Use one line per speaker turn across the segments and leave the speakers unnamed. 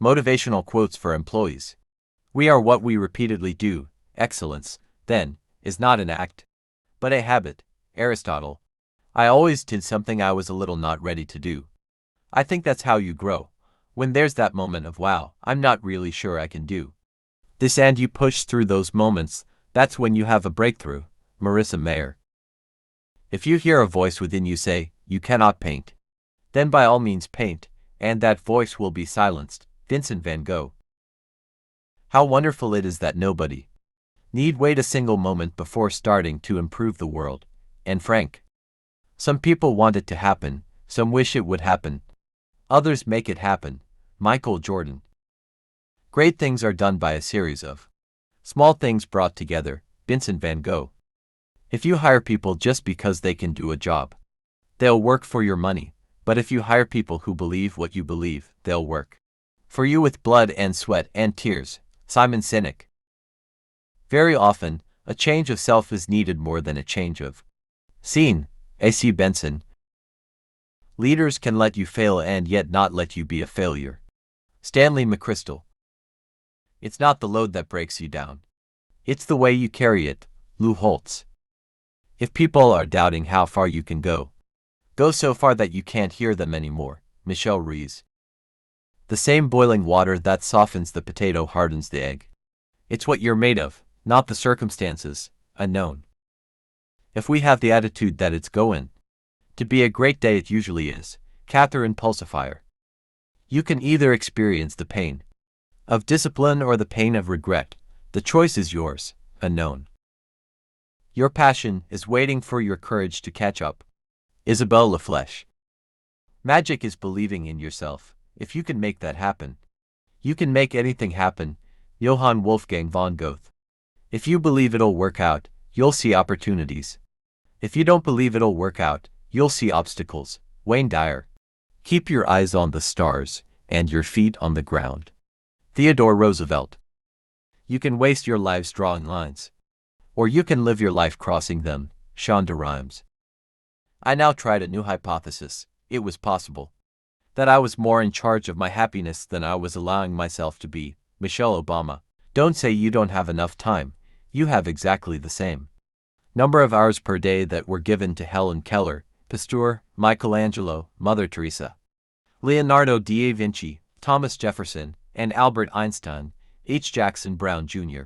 Motivational quotes for employees. We are what we repeatedly do. Excellence, then, is not an act, but a habit. Aristotle. I always did something I was a little not ready to do. I think that's how you grow. When there's that moment of wow, I'm not really sure I can do this, and you push through those moments, that's when you have a breakthrough. Marissa Mayer. If you hear a voice within you say, you cannot paint, then by all means paint, and that voice will be silenced. Vincent van Gogh. How wonderful it is that nobody need wait a single moment before starting to improve the world. Anne Frank. Some people want it to happen, some wish it would happen, others make it happen. Michael Jordan. Great things are done by a series of small things brought together. Vincent van Gogh. If you hire people just because they can do a job, they'll work for your money, but if you hire people who believe what you believe, they'll work for you with blood and sweat and tears. Simon Sinek. Very often, a change of self is needed more than a change of scene. A.C. Benson. Leaders can let you fail and yet not let you be a failure. Stanley McChrystal. It's not the load that breaks you down, it's the way you carry it. Lou Holtz. If people are doubting how far you can go, go so far that you can't hear them anymore. Michelle Rees. The same boiling water that softens the potato hardens the egg. It's what you're made of, not the circumstances. Unknown. If we have the attitude that it's going to be a great day, it usually is. Catherine Pulsifier. You can either experience the pain of discipline or the pain of regret. The choice is yours. Unknown. Your passion is waiting for your courage to catch up. Isabel LaFleche. Magic is believing in yourself. If you can make that happen, you can make anything happen. Johann Wolfgang von Goethe. If you believe it'll work out, you'll see opportunities. If you don't believe it'll work out, you'll see obstacles. Wayne Dyer. Keep your eyes on the stars and your feet on the ground. Theodore Roosevelt. You can waste your lives drawing lines, or you can live your life crossing them. Shonda Rhimes. I now tried a new hypothesis. It was possible that I was more in charge of my happiness than I was allowing myself to be. Michelle Obama. Don't say you don't have enough time. You have exactly the same number of hours per day that were given to Helen Keller, Pasteur, Michelangelo, Mother Teresa, Leonardo da Vinci, Thomas Jefferson, and Albert Einstein. H. Jackson Brown Jr.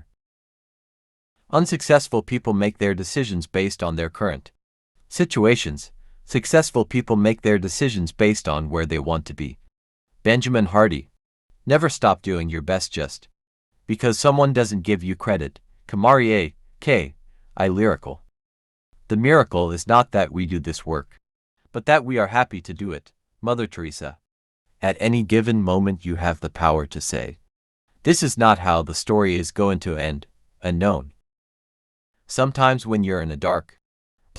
Unsuccessful people make their decisions based on their current situations. Successful people make their decisions based on where they want to be. Benjamin Hardy. Never stop doing your best just because someone doesn't give you credit. Kamarie K. I. Lyrical. The miracle is not that we do this work, but that we are happy to do it. Mother Teresa. At any given moment you have the power to say, this is not how the story is going to end. Unknown. Sometimes when you're in a dark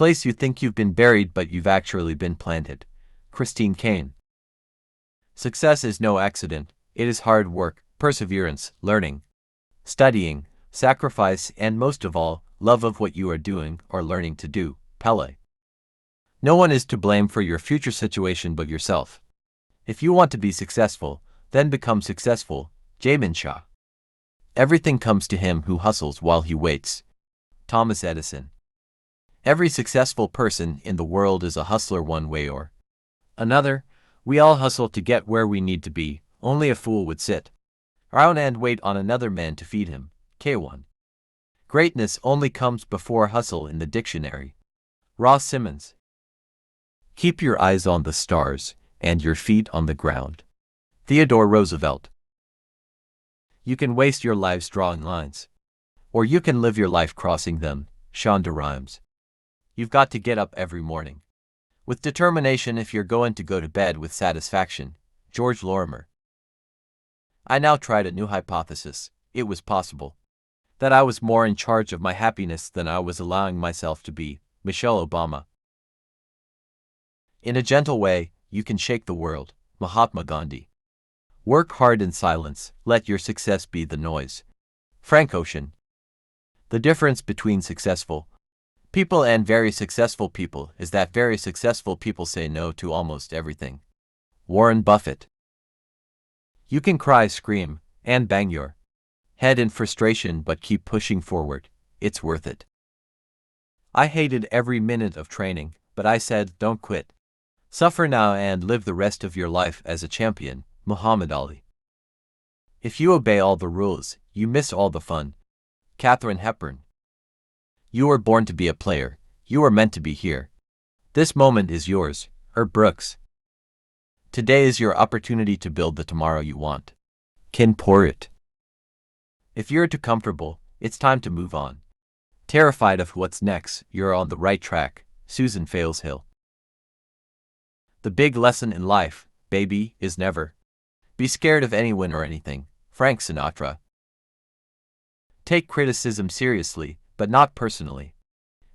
place you think you've been buried but you've actually been planted. Christine Kane. Success is no accident, it is hard work, perseverance, learning, studying, sacrifice, and most of all, love of what you are doing or learning to do. Pele. No one is to blame for your future situation but yourself. If you want to be successful, then become successful. Jamin Shah. Everything comes to him who hustles while he waits. Thomas Edison. Every successful person in the world is a hustler one way or another. We all hustle to get where we need to be. Only a fool would sit around and wait on another man to feed him. K1. Greatness only comes before hustle in the dictionary. Ross Simmons. Keep your eyes on the stars and your feet on the ground. Theodore Roosevelt. You can waste your lives drawing lines, or you can live your life crossing them. Shonda Rhimes. You've got to get up every morning with determination if you're going to go to bed with satisfaction. George Lorimer. I now tried a new hypothesis. It was possible that I was more in charge of my happiness than I was allowing myself to be. Michelle Obama. In a gentle way, you can shake the world. Mahatma Gandhi. Work hard in silence, let your success be the noise. Frank Ocean. The difference between successful people and very successful people is that very successful people say no to almost everything. Warren Buffett. You can cry, scream, and bang your head in frustration, but keep pushing forward. It's worth it. I hated every minute of training, but I said, don't quit. Suffer now and live the rest of your life as a champion. Muhammad Ali. If you obey all the rules, you miss all the fun. Katharine Hepburn. You were born to be a player. You were meant to be here. This moment is yours. Herb Brooks. Today is your opportunity to build the tomorrow you want. Ken Porritt. If you're too comfortable, it's time to move on. Terrified of what's next, you're on the right track. Susan Failshill. The big lesson in life, baby, is never be scared of anyone or anything. Frank Sinatra. Take criticism seriously, but not personally.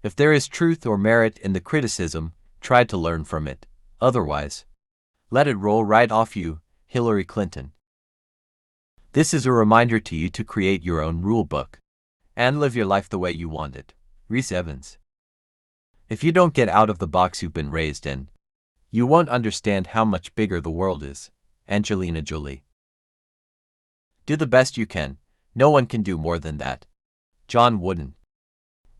If there is truth or merit in the criticism, try to learn from it. Otherwise, let it roll right off you. Hillary Clinton. This is a reminder to you to create your own rule book and live your life the way you want it. Rhys Evans. If you don't get out of the box you've been raised in, you won't understand how much bigger the world is. Angelina Jolie. Do the best you can. No one can do more than that. John Wooden.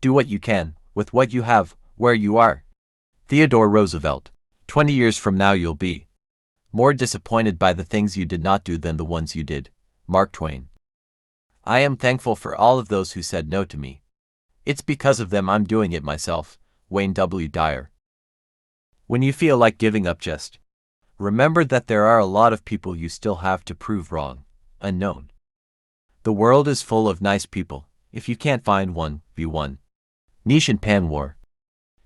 Do what you can, with what you have, where you are. Theodore Roosevelt. 20 years from now you'll be more disappointed by the things you did not do than the ones you did. Mark Twain. I am thankful for all of those who said no to me. It's because of them I'm doing it myself. Wayne W. Dyer. When you feel like giving up, just remember that there are a lot of people you still have to prove wrong. Unknown. The world is full of nice people. If you can't find one, be one. Nishan Panwar.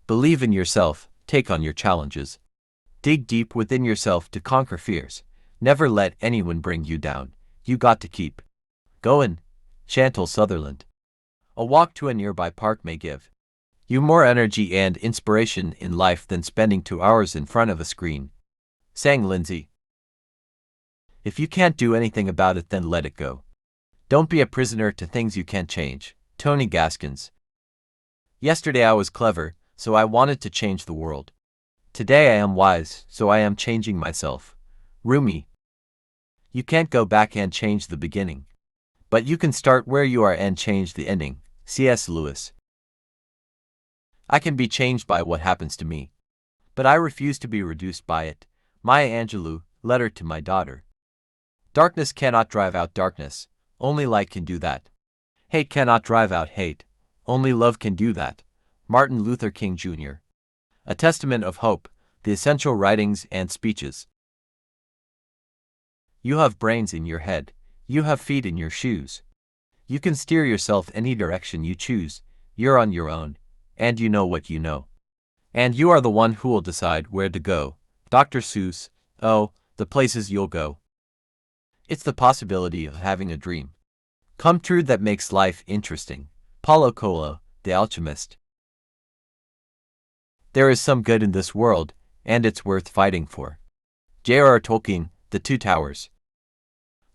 Believe in yourself, take on your challenges. Dig deep within yourself to conquer fears. Never let anyone bring you down. You got to keep going. Chantal Sutherland. A walk to a nearby park may give you more energy and inspiration in life than spending 2 hours in front of a screen. Sang Lindsay. If you can't do anything about it, then let it go. Don't be a prisoner to things you can't change. Tony Gaskins. Yesterday I was clever, so I wanted to change the world. Today I am wise, so I am changing myself. Rumi. You can't go back and change the beginning, but you can start where you are and change the ending. C.S. Lewis. I can be changed by what happens to me, but I refuse to be reduced by it. Maya Angelou. Letter to my daughter. Darkness cannot drive out darkness. Only light can do that. Hate cannot drive out hate. Only love can do that. Martin Luther King Jr. A Testament of Hope, the Essential Writings and Speeches. You have brains in your head. You have feet in your shoes. You can steer yourself any direction you choose. You're on your own, and you know what you know. And you are the one who will decide where to go. Dr. Seuss. Oh, the places you'll go. It's the possibility of having a dream come true that makes life interesting. Paulo Coelho, The Alchemist. There is some good in this world, and it's worth fighting for. J.R.R. Tolkien, The Two Towers.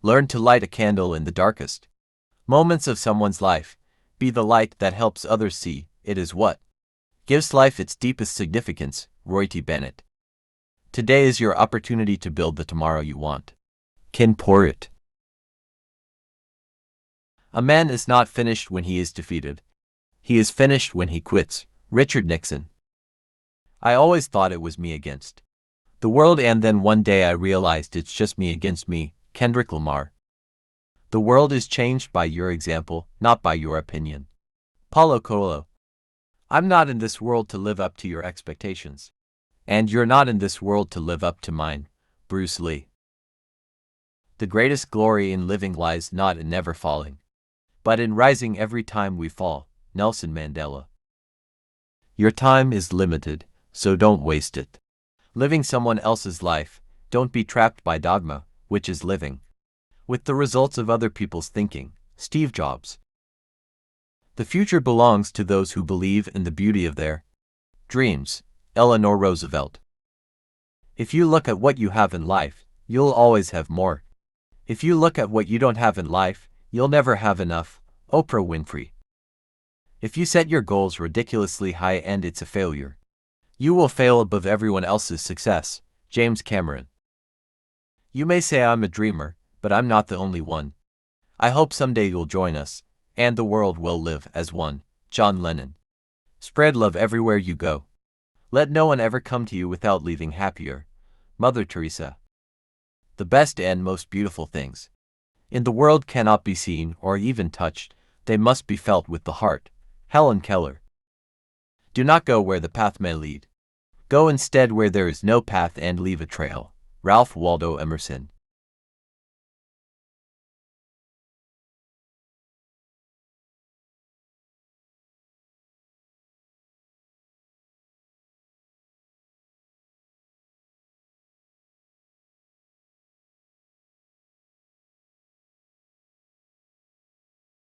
Learn to light a candle in the darkest moments of someone's life. Be the light that helps others see. It is what gives life its deepest significance. Roy T. Bennett. Today is your opportunity to build the tomorrow you want. Ken Porritt. A man is not finished when he is defeated. He is finished when he quits. Richard Nixon. I always thought it was me against the world, and then one day I realized it's just me against me. Kendrick Lamar. The world is changed by your example, not by your opinion. Paulo Coelho. I'm not in this world to live up to your expectations, and you're not in this world to live up to mine. Bruce Lee. The greatest glory in living lies not in never falling, but in rising every time we fall. Nelson Mandela. Your time is limited, so don't waste it living someone else's life. Don't be trapped by dogma, which is living with the results of other people's thinking. Steve Jobs. The future belongs to those who believe in the beauty of their dreams. Eleanor Roosevelt. If you look at what you have in life, you'll always have more. If you look at what you don't have in life, you'll never have enough. Oprah Winfrey. If you set your goals ridiculously high and it's a failure, you will fail above everyone else's success. James Cameron. You may say I'm a dreamer, but I'm not the only one. I hope someday you'll join us, and the world will live as one. John Lennon. Spread love everywhere you go. Let no one ever come to you without leaving happier. Mother Teresa. The best and most beautiful things in the world cannot be seen or even touched, they must be felt with the heart. Helen Keller. Do not go where the path may lead. Go instead where there is no path and leave a trail. Ralph Waldo Emerson.